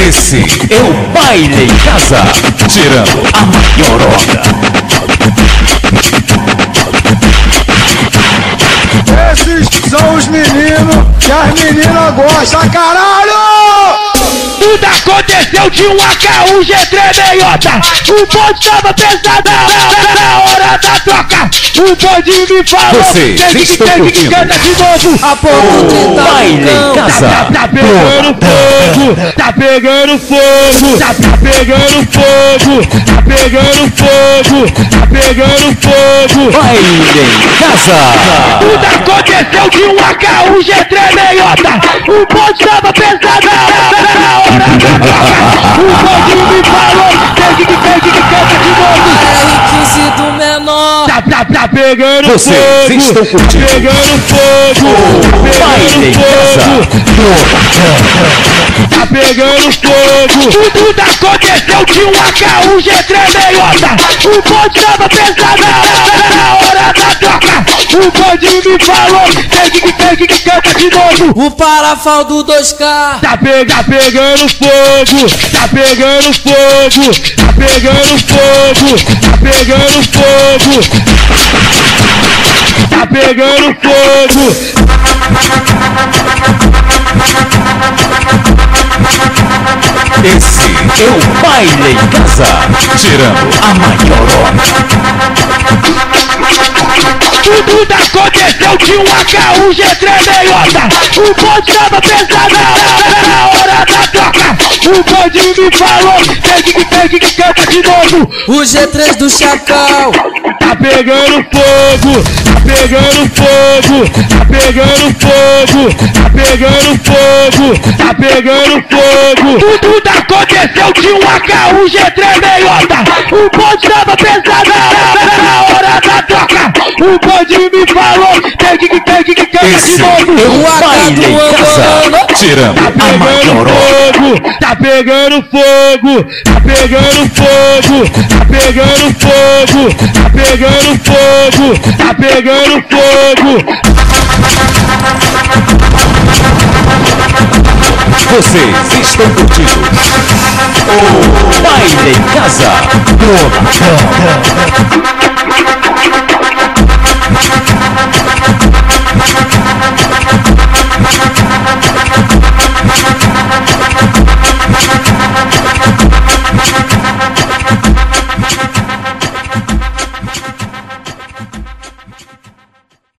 Esse é o Baile em Casa, tirando a maior onda. Esses são os meninos que as meninas gostam, caralho! Tudo aconteceu de um AK, um G3 meiota. O bonde tava pesado na hora da troca. O bonde me falou, Vocês estão curtindo canta de novo. A pouco Baile em Casa. Tá pegando fogo, tá pegando fogo, tá pegando fogo, tá pegando fogo, tá pegando fogo. Baile em Casa. Tudo aconteceu de um AK, um G3 meiota. O bonde tava pesado na hora da troca. O bonde me falou, tem que canta de novo. R15 do menor. Tá pegando Vocês fogo, estão curtindo pegando fogo, Baile em Casa. tá pegando fogo. Tudo aconteceu de um AK, um G3 meiota. O bonde tava pesado na hora da troca. O bonde me falou, tem que canta de novo. O parafal do 2K. Tá pegando fogo, tá pegando fogo, tá pegando fogo, tá pegando fogo, tá pegando fogo. Esse é o Baile em Casa, tirando a maior onda. Tudo aconteceu de um AK, um G3 meiota. O bonde tava pesado na hora da troca. O bonde me falou, tem que canta de novo. O G3 do Chacal. Tá pegando fogo, tá pegando fogo, tá pegando fogo, tá pegando fogo, tá pegando fogo. Tudo aconteceu de um AK, um G3 meiota. O bonde tava pesado na hora da troca. O bonde me falou, tem que canta de Esse é novo. o Baile em Casa, tirando a maior onda. Tá pegando fogo, tá pegando fogo, tá pegando fogo, tá pegando fogo, tá pegando fogo. Vocês estão curtindo o Baile em Casa.